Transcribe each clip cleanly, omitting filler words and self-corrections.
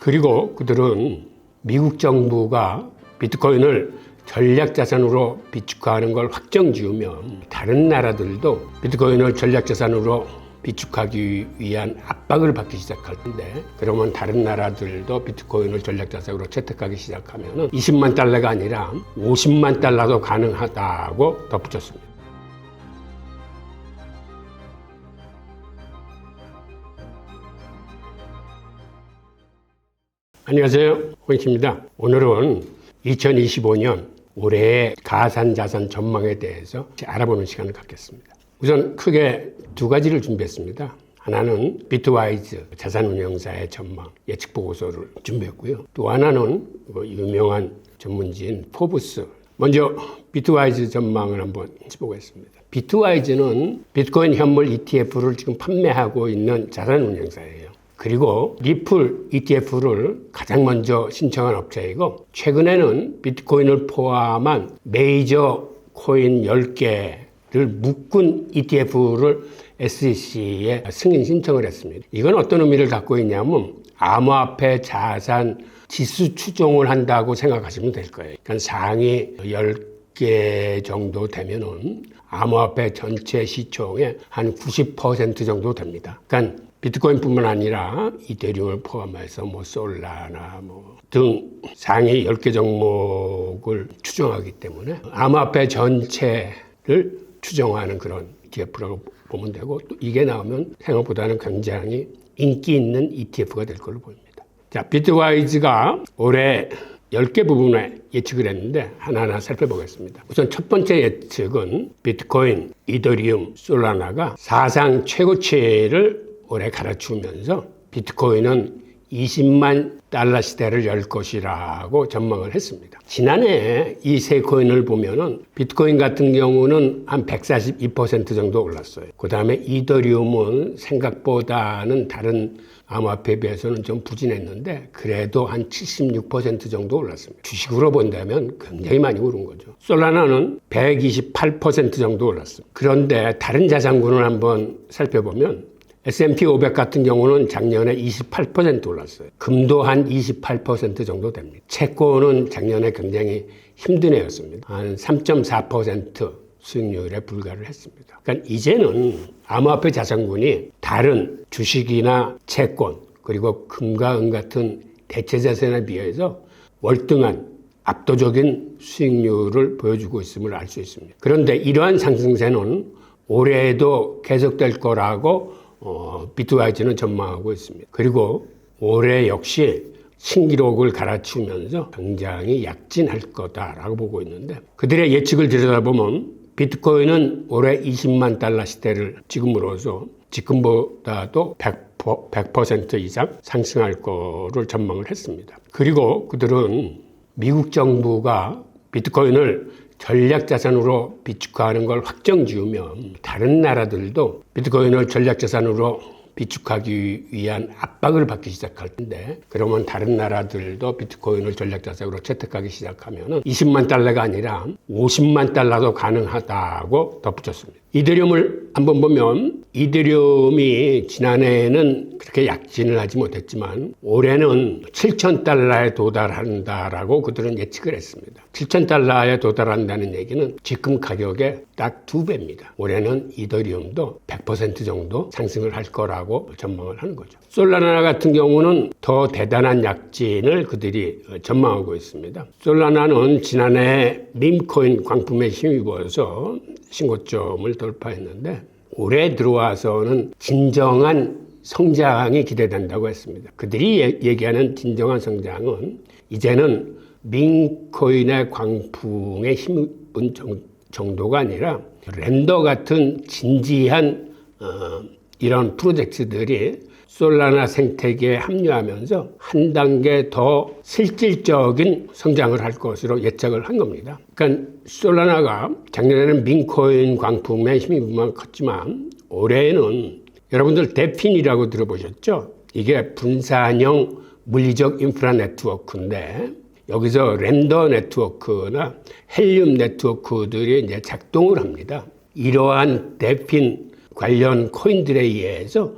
그리고 그들은 미국 정부가 비트코인을 전략자산으로 비축하는 걸 확정 지으면 다른 나라들도 비트코인을 전략자산으로 비축하기 위한 압박을 받기 시작할 텐데, 그러면 다른 나라들도 비트코인을 전략자산으로 채택하기 시작하면 20만 달러가 아니라 50만 달러도 가능하다고 덧붙였습니다. 안녕하세요, 홍익입니다. 오늘은 2025년 올해의 가상자산 전망에 대해서 알아보는 시간을 갖겠습니다. 우선 크게 두 가지를 준비했습니다. 하나는 비트와이즈 자산운용사의 전망 예측 보고서를 준비했고요. 또 하나는 유명한 전문지인 포브스. 먼저 비트와이즈 전망을 한번 해보겠습니다. 비트와이즈는 비트코인 현물 ETF를 지금 판매하고 있는 자산운용사예요. 그리고 리플 ETF를 가장 먼저 신청한 업체이고, 최근에는 비트코인을 포함한 메이저 코인 10개를 묶은 ETF를 SEC에 승인 신청을 했습니다. 이건 어떤 의미를 갖고 있냐면 암호화폐 자산 지수 추종을 한다고 생각하시면 될 거예요. 그러니까 상위 10개 정도 되면은 암호화폐 전체 시총의 한 90% 정도 됩니다. 그러니까 비트코인뿐만 아니라 이더리움을 포함해서 솔라나 등 상위 10개 종목을 추정하기 때문에 암호화폐 전체를 추정하는 그런 ETF라고 보면 되고, 또 이게 나오면 생각보다는 굉장히 인기 있는 ETF가 될 걸로 보입니다. 자, 비트와이즈가 올해 10개 부분에 예측을 했는데 하나하나 살펴보겠습니다. 우선 첫 번째 예측은 비트코인, 이더리움, 솔라나가 사상 최고치를 올해 갈아치우면서 비트코인은 20만 달러 시대를 열 것이라고 전망을 했습니다. 지난해 이 세 코인을 보면은 비트코인 같은 경우는 한 142% 정도 올랐어요. 그 다음에 이더리움은 생각보다는 다른 암호화폐에 비해서는 좀 부진했는데 그래도 한 76% 정도 올랐습니다. 주식으로 본다면 굉장히 많이 오른 거죠. 솔라나는 128% 정도 올랐습니다. 그런데 다른 자산군을 한번 살펴보면 S&P 500 같은 경우는 작년에 28% 올랐어요. 금도 한 28% 정도 됩니다. 채권은 작년에 굉장히 힘든 해였습니다. 한 3.4% 수익률에 불과를 했습니다. 그러니까 이제는 암호화폐 자산군이 다른 주식이나 채권, 그리고 금과 은 같은 대체 자산에 비해서 월등한 압도적인 수익률을 보여주고 있음을 알 수 있습니다. 그런데 이러한 상승세는 올해에도 계속될 거라고 비트와이즈는 전망하고 있습니다. 그리고 올해 역시 신기록을 갈아치우면서 굉장히 약진할 거다라고 보고 있는데, 그들의 예측을 들여다보면 비트코인은 올해 20만 달러 시대를 지금으로서 지금보다도 100% 이상 상승할 거를 전망을 했습니다. 그리고 그들은 미국 정부가 비트코인을 전략자산으로 비축하는 걸 확정 지으면 다른 나라들도 비트코인을 전략자산으로 비축하기 위한 압박을 받기 시작할 텐데, 그러면 다른 나라들도 비트코인을 전략자산으로 채택하기 시작하면 20만 달러가 아니라 50만 달러도 가능하다고 덧붙였습니다. 이더리움을 한번 보면 이더리움이 지난해에는 그렇게 약진을 하지 못했지만 올해는 7,000달러에 도달한다라고 그들은 예측을 했습니다. 7,000달러에 도달한다는 얘기는 지금 가격의 딱 2배입니다. 올해는 이더리움도 100% 정도 상승을 할 거라고 전망을 하는 거죠. 솔라나 같은 경우는 더 대단한 약진을 그들이 전망하고 있습니다. 솔라나는 지난해 밈코인 광풍에 힘입어서 신고점을 돌파했는데 올해 들어와서는 진정한 성장이 기대된다고 했습니다. 그들이 얘기하는 진정한 성장은 이제는 밈코인의 광풍에 힘입은 정도가 아니라 랜더 같은 진지한 이런 프로젝트들이 솔라나 생태계에 합류하면서 한 단계 더 실질적인 성장을 할 것으로 예측을 한 겁니다. 그러니까 솔라나가 작년에는 밈코인 광풍에 힘입으면 컸지만 올해는 여러분들 데핀이라고 들어보셨죠? 이게 분산형 물리적 인프라 네트워크인데 여기서 랜더 네트워크나 헬륨 네트워크들이 이제 작동을 합니다. 이러한 데핀 관련 코인들에 의해서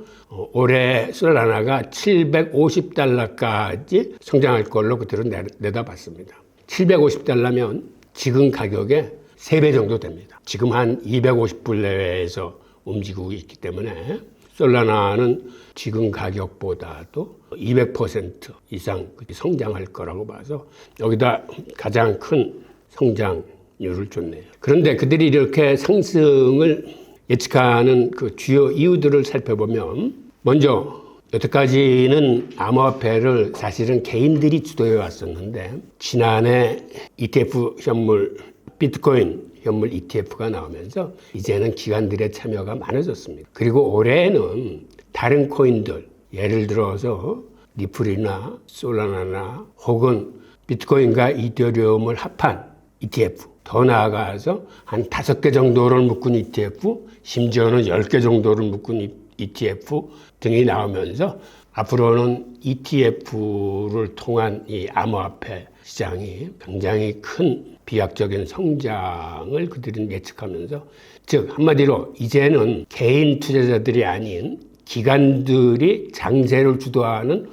올해 솔라나가 $750까지 성장할 걸로 그대로 내다봤습니다. $750면 지금 가격의 3배 정도 됩니다. 지금 한 250불 내외에서 움직이고 있기 때문에 솔라나는 지금 가격보다도 200% 이상 성장할 거라고 봐서 여기다 가장 큰 성장률을 줬네요. 그런데 그들이 이렇게 상승을 예측하는 그 주요 이유들을 살펴보면 먼저 여태까지는 암호화폐를 사실은 개인들이 주도해 왔었는데 지난해 ETF 현물 비트코인 현물 ETF가 나오면서 이제는 기관들의 참여가 많아졌습니다. 그리고 올해는 다른 코인들 예를 들어서 리플이나 솔라나나 혹은 비트코인과 이더리움을 합한 ETF 더 나아가서 한 5개 정도를 묶은 ETF 심지어는 10개 정도를 묶은 ETF 등이 나오면서 앞으로는 ETF를 통한 이 암호화폐 시장이 굉장히 큰 비약적인 성장을 그들은 예측하면서 즉 한마디로 이제는 개인 투자자들이 아닌 기관들이 장세를 주도하는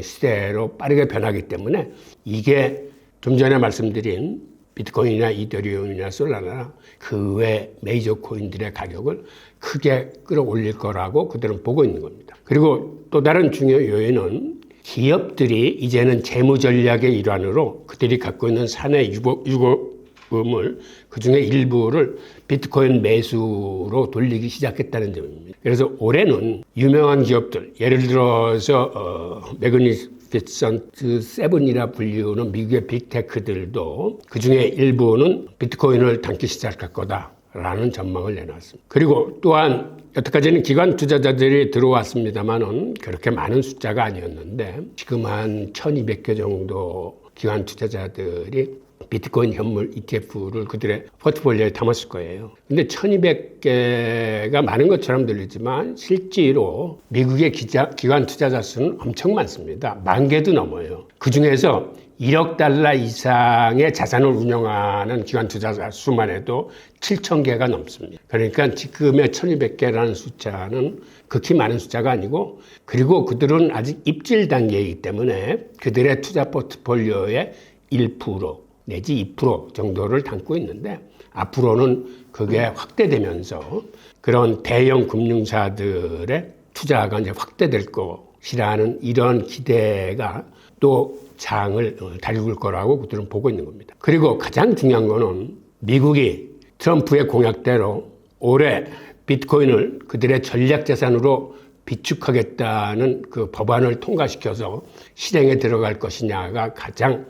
시대로 빠르게 변하기 때문에 이게 좀 전에 말씀드린 비트코인이나 이더리움이나 솔라나 그 외 메이저 코인들의 가격을 크게 끌어올릴 거라고 그들은 보고 있는 겁니다. 그리고 또 다른 중요 요인은 기업들이 이제는 재무 전략의 일환으로 그들이 갖고 있는 사내 유고금을 그중에 일부를 비트코인 매수로 돌리기 시작했다는 점입니다. 그래서 올해는 유명한 기업들, 예를 들어서 매그니피센트 세븐이라 불리우는 미국의 빅테크들도 그중에 일부는 비트코인을 담기 시작할 거다라는 전망을 내놨습니다. 그리고 또한 여태까지는 기관 투자자들이 들어왔습니다만은 그렇게 많은 숫자가 아니었는데 지금 한 1200개 정도 기관 투자자들이 비트코인 현물 ETF를 그들의 포트폴리오에 담았을 거예요. 근데 1200개가 많은 것처럼 들리지만 실제로 미국의 기관 투자자 수는 엄청 많습니다. 10,000개도 넘어요. 그 중에서 $1억 이상의 자산을 운영하는 기관 투자자 수만 해도 7,000개가 넘습니다. 그러니까 지금의 1200개라는 숫자는 극히 많은 숫자가 아니고 그리고 그들은 아직 입질 단계이기 때문에 그들의 투자 포트폴리오의 1% 내지 2% 정도를 담고 있는데 앞으로는 그게 확대되면서 그런 대형 금융사들의 투자가 이제 확대될 것이라는 이런 기대가 또 장을 달굴 거라고 그들은 보고 있는 겁니다. 그리고 가장 중요한 거는 미국이 트럼프의 공약대로 올해 비트코인을 그들의 전략자산으로 비축하겠다는 그 법안을 통과시켜서 실행에 들어갈 것이냐가 가장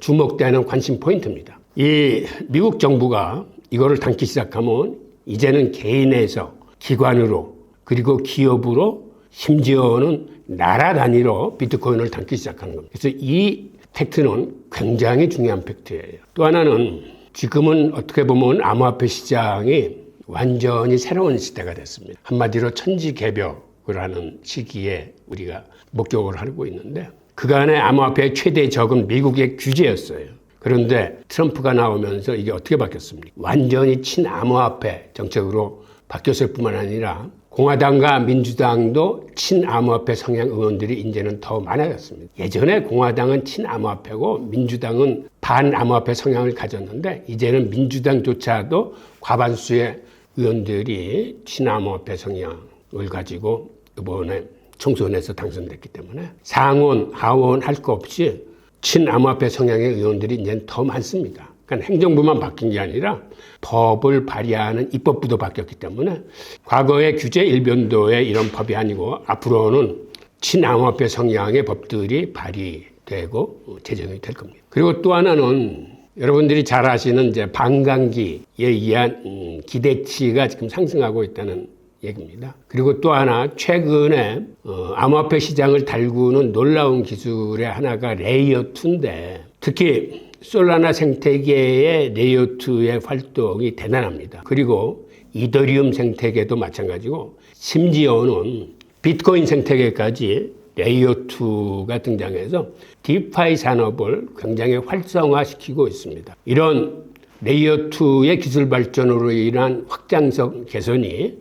주목되는 관심 포인트입니다. 이 미국 정부가 이거를 담기 시작하면 이제는 개인에서 기관으로 그리고 기업으로 심지어는 나라 단위로 비트코인을 담기 시작하는 겁니다. 그래서 이 팩트는 굉장히 중요한 팩트예요. 또 하나는 지금은 어떻게 보면 암호화폐 시장이 완전히 새로운 시대가 됐습니다. 한마디로 천지개벽을 하는 시기에 우리가 목격을 하고 있는데 그간의 암호화폐의 최대 적은 미국의 규제였어요. 그런데 트럼프가 나오면서 이게 어떻게 바뀌었습니까? 완전히 친암호화폐 정책으로 바뀌었을 뿐만 아니라 공화당과 민주당도 친암호화폐 성향 의원들이 이제는 더 많아졌습니다. 예전에 공화당은 친암호화폐고 민주당은 반암호화폐 성향을 가졌는데 이제는 민주당조차도 과반수의 의원들이 친암호화폐 성향을 가지고 이번에 총선에서 당선됐기 때문에 상원, 하원 할 거 없이 친암호화폐 성향의 의원들이 이제 더 많습니다. 그러니까 행정부만 바뀐 게 아니라 법을 발의하는 입법부도 바뀌었기 때문에 과거의 규제 일변도의 이런 법이 아니고 앞으로는 친암호화폐 성향의 법들이 발의되고 제정이 될 겁니다. 그리고 또 하나는 여러분들이 잘 아시는 이제 반감기에 의한 기대치가 지금 상승하고 있다는 얘기입니다. 그리고 또 하나 최근에 암호화폐 시장을 달구는 놀라운 기술의 하나가 레이어 2인데 특히 솔라나 생태계의 레이어 2의 활동이 대단합니다. 그리고 이더리움 생태계도 마찬가지고 심지어는 비트코인 생태계까지 레이어 2가 등장해서 디파이 산업을 굉장히 활성화시키고 있습니다. 이런 레이어 2의 기술 발전으로 인한 확장성 개선이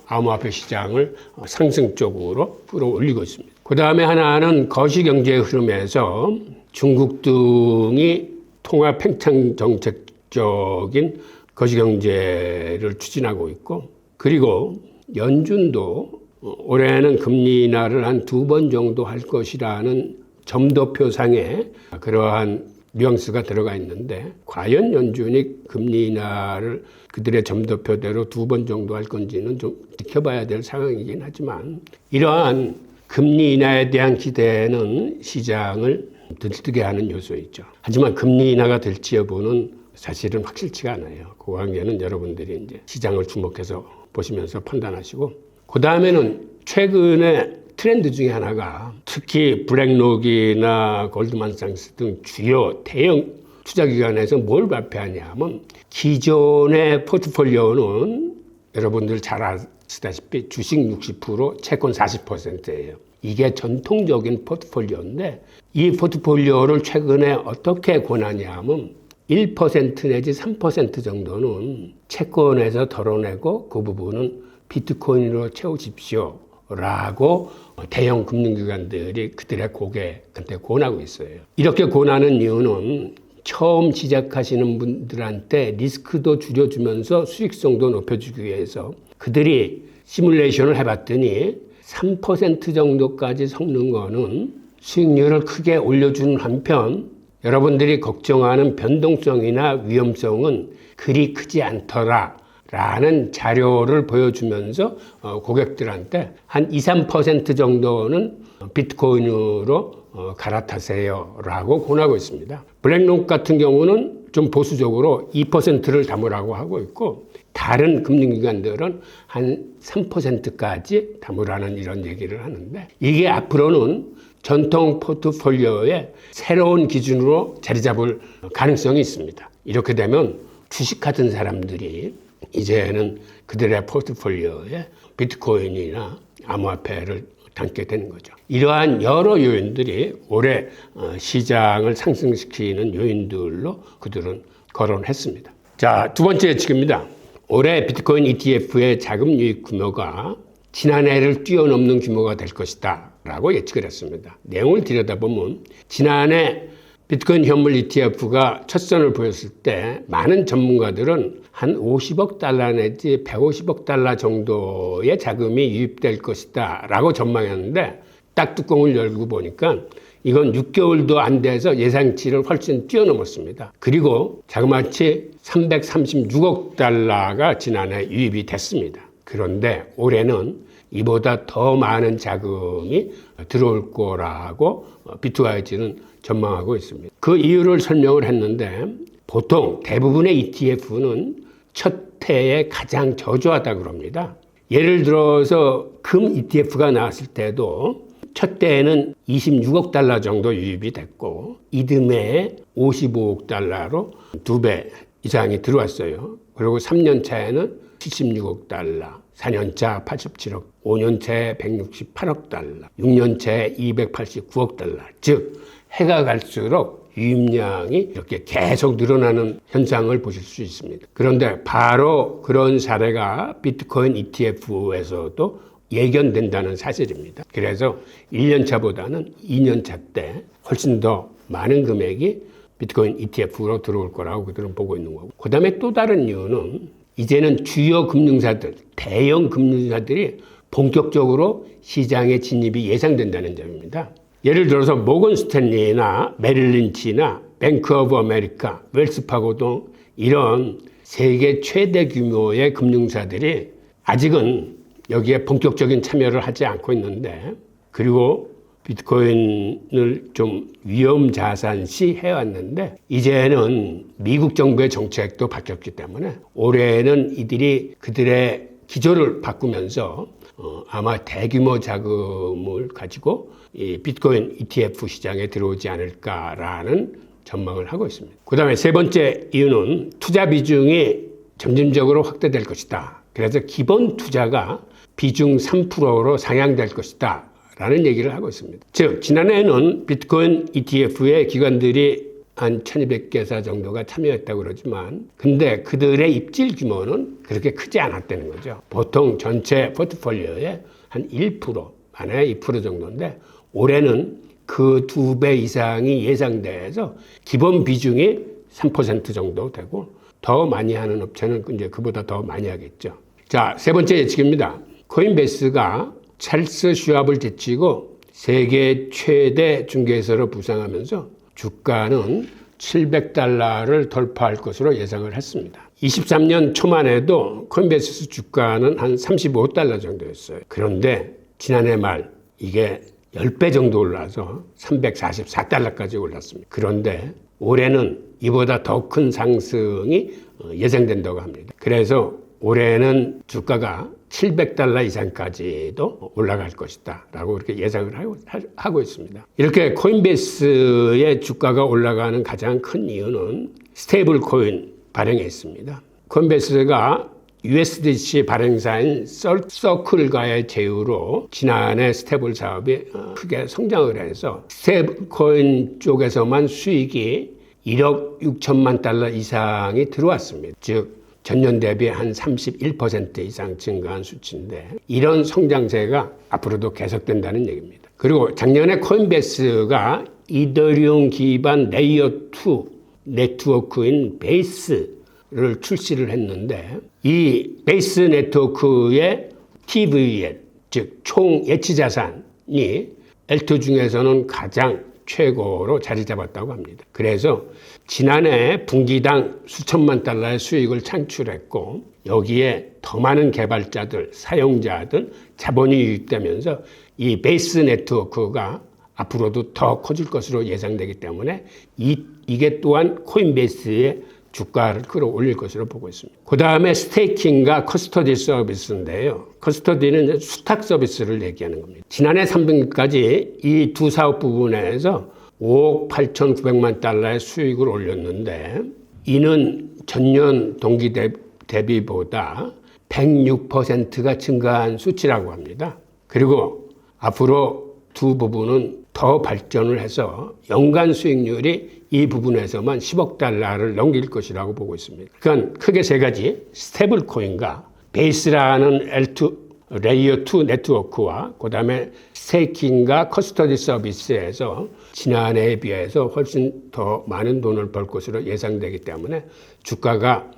암호화폐 시장을 상승 쪽으로 끌어올리고 있습니다. 그 다음에 하나는 거시경제의 흐름에서 중국 등이 통화 팽창 정책적인 거시경제를 추진하고 있고, 그리고 연준도 올해는 금리 인하를 한 2번 정도 할 것이라는 점도표상에 그러한 뉘앙스가 들어가 있는데, 과연 연준이 금리 인하를 그들의 점도표대로 2번 정도 할 건지는 좀 지켜봐야 될 상황이긴 하지만, 이러한 금리 인하에 대한 기대는 시장을 들뜨게 하는 요소이죠. 하지만 금리 인하가 될지 여부는 사실은 확실치가 않아요. 그 관계는 여러분들이 이제 시장을 주목해서 보시면서 판단하시고, 그 다음에는 최근에 트렌드 중에 하나가 특히 블랙록이나 골드만삭스 등 주요 대형 투자기관에서 뭘 발표하냐면, 기존의 포트폴리오는 여러분들 잘 아시다시피 주식 60%, 채권 40%예요. 이게 전통적인 포트폴리오인데, 이 포트폴리오를 최근에 어떻게 권하냐면 1% 내지 3% 정도는 채권에서 덜어내고 그 부분은 비트코인으로 채우십시오 라고 대형 금융기관들이 그들의 고객한테 권하고 있어요. 이렇게 권하는 이유는 처음 시작하시는 분들한테 리스크도 줄여주면서 수익성도 높여주기 위해서, 그들이 시뮬레이션을 해봤더니 3% 정도까지 섞는 거는 수익률을 크게 올려주는 한편, 여러분들이 걱정하는 변동성이나 위험성은 그리 크지 않더라 라는 자료를 보여주면서 고객들한테 한 2, 3% 정도는 비트코인으로 갈아타세요 라고 권하고 있습니다. 블랙록 같은 경우는 좀 보수적으로 2%를 담으라고 하고 있고, 다른 금융기관들은 한 3%까지 담으라는 이런 얘기를 하는데, 이게 앞으로는 전통 포트폴리오의 새로운 기준으로 자리 잡을 가능성이 있습니다. 이렇게 되면 주식하던 사람들이 이제는 그들의 포트폴리오에 비트코인이나 암호화폐를 담게 되는 거죠. 이러한 여러 요인들이 올해 시장을 상승시키는 요인들로 그들은 거론했습니다. 자, 두 번째 예측입니다. 올해 비트코인 ETF의 자금 유입 규모가 지난해를 뛰어넘는 규모가 될 것이다 라고 예측을 했습니다. 내용을 들여다보면 지난해 비트코인 현물 ETF가 첫 선을 보였을 때 많은 전문가들은 한 50억 달러 내지 150억 달러 정도의 자금이 유입될 것이다 라고 전망했는데, 딱 뚜껑을 열고 보니까 이건 6개월도 안 돼서 예상치를 훨씬 뛰어넘었습니다. 그리고 자그마치 336억 달러가 지난해 유입이 됐습니다. 그런데 올해는 이보다 더 많은 자금이 들어올 거라고 비트와이즈는 전망하고 있습니다. 그 이유를 설명을 했는데, 보통 대부분의 ETF는 첫 해에 가장 저조하다고 그럽니다. 예를 들어서 금 ETF가 나왔을 때도 첫 해에는 26억 달러 정도 유입이 됐고, 이듬해 55억 달러로 2배 이상이 들어왔어요. 그리고 3년 차에는 76억 달러, 4년 차 87억, 5년 차에 168억 달러, 6년 차에 289억 달러. 즉, 해가 갈수록 유입량이 이렇게 계속 늘어나는 현상을 보실 수 있습니다. 그런데 바로 그런 사례가 비트코인 ETF에서도 예견된다는 사실입니다. 그래서 1년 차보다는 2년 차 때 훨씬 더 많은 금액이 비트코인 ETF로 들어올 거라고 그들은 보고 있는 거고, 그 다음에 또 다른 이유는 이제는 주요 금융사들, 대형 금융사들이 본격적으로 시장에 진입이 예상된다는 점입니다. 예를 들어서 모건 스탠리나 메릴 린치나 뱅크 오브 아메리카, 웰스파고 등 이런 세계 최대 규모의 금융사들이 아직은 여기에 본격적인 참여를 하지 않고 있는데, 그리고 비트코인을 좀 위험자산시 해왔는데, 이제는 미국 정부의 정책도 바뀌었기 때문에 올해는 이들이 그들의 기조를 바꾸면서 아마 대규모 자금을 가지고 이 비트코인 ETF 시장에 들어오지 않을까라는 전망을 하고 있습니다. 그 다음에 세 번째 이유는 투자 비중이 점진적으로 확대될 것이다. 그래서 기본 투자가 비중 3%로 상향될 것이다 라는 얘기를 하고 있습니다. 즉, 지난해에는 비트코인 ETF의 기관들이 한 1200개사 정도가 참여했다고 그러지만 근데 그들의 입질 규모는 그렇게 크지 않았다는 거죠. 보통 전체 포트폴리오의 한 1%, 만에 2% 정도인데 올해는 그 2배 이상이 예상돼서 기본 비중이 3% 정도 되고 더 많이 하는 업체는 이제 그보다 더 많이 하겠죠. 자, 세 번째 예측입니다. 코인베이스가 찰스 슈왑을 제치고 세계 최대 중개사로 부상하면서 주가는 $700를 돌파할 것으로 예상을 했습니다. 23년 초만 해도 코인베이스 주가는 한 $35 정도였어요. 그런데 지난해 말 이게 10배 정도 올라서 $344까지 올랐습니다. 그런데 올해는 이보다 더 큰 상승이 예상된다고 합니다. 그래서 올해는 주가가 $700 이상까지도 올라갈 것이다 라고 그렇게 예상을 하고 있습니다. 이렇게 코인베이스의 주가가 올라가는 가장 큰 이유는 스테이블 코인 발행에 있습니다. 코인베이스가 USDC 발행사인 서클과의 제휴로 지난해 스테이블 사업이 크게 성장을 해서 스테이블 코인 쪽에서만 수익이 1억 6천만 달러 이상이 들어왔습니다. 즉 전년 대비 한 31% 이상 증가한 수치인데 이런 성장세가 앞으로도 계속된다는 얘기입니다. 그리고 작년에 코인베이스가 이더리움 기반 레이어 2 네트워크인 베이스를 출시를 했는데 이 베이스 네트워크의 TVL, 즉 총 예치 자산이 L2 중에서는 가장 최고로 자리 잡았다고 합니다. 그래서 지난해 분기당 수천만 달러의 수익을 창출했고 여기에 더 많은 개발자들, 사용자들, 자본이 유입되면서 이 베이스 네트워크가 앞으로도 더 커질 것으로 예상되기 때문에 이게 또한 코인베이스의 주가를 끌어올릴 것으로 보고 있습니다. 그 다음에 스테이킹과 커스터디 서비스인데요. 커스터디는 수탁 서비스를 얘기하는 겁니다. 지난해 3분기까지 이 두 사업 부분에서 5억 8,900만 달러의 수익을 올렸는데 이는 전년 동기 대비보다 106%가 증가한 수치라고 합니다. 그리고 앞으로 두 부분은 더 발전을 해서 연간 수익률이 이 부분에서만 10억 달러를 넘길 것이라고 보고 있습니다. 그건 크게 세 가지, 스테이블 코인과 베이스라는 L2, 레이어 2 네트워크와 그 다음에 스테이킹과 커스터디 서비스에서 지난해에 비해서 훨씬 더 많은 돈을 벌 것으로 예상되기 때문에 주가가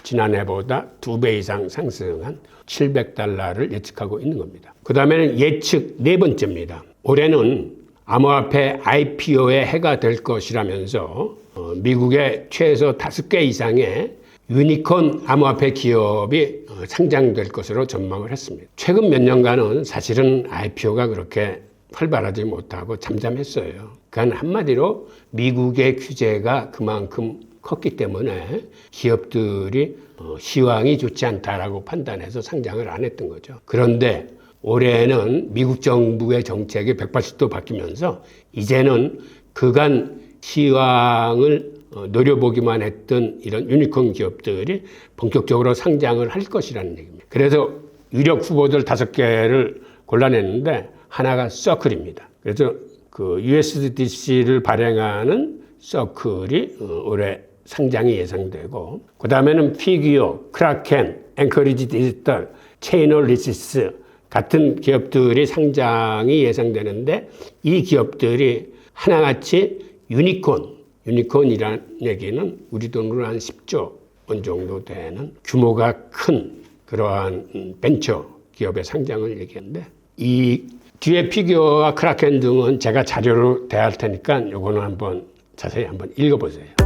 지난해보다 2배 이상 상승한 $700를 예측하고 있는 겁니다. 그 다음에는 예측 네 번째입니다. 올해는 암호화폐 IPO의 해가 될 것이라면서 미국의 최소 5개 이상의 유니콘 암호화폐 기업이 상장될 것으로 전망을 했습니다. 최근 몇 년간은 사실은 IPO가 그렇게 활발하지 못하고 잠잠했어요. 그러니까 한마디로 미국의 규제가 그만큼 컸기 때문에 기업들이 시황이 좋지 않다라고 판단해서 상장을 안 했던 거죠. 그런데 올해는 미국 정부의 정책이 180도 바뀌면서 이제는 그간 시황을 노려보기만 했던 이런 유니콘 기업들이 본격적으로 상장을 할 것이라는 얘기입니다. 그래서 유력 후보들 5개를 골라냈는데 하나가 서클입니다. 그래서 그 USDC를 발행하는 서클이 올해 상장이 예상되고 그 다음에는 피규어, 크라켄, 앵커리지 디지털, 체이널리시스 같은 기업들이 상장이 예상되는데 이 기업들이 하나같이 유니콘이라는 얘기는 우리 돈으로 한 10조 원 정도 되는 규모가 큰 그러한 벤처 기업의 상장을 얘기하는데 이 뒤에 피규어와 크라켄 등은 제가 자료로 대할 테니까 요거는 한번 자세히 한번 읽어보세요.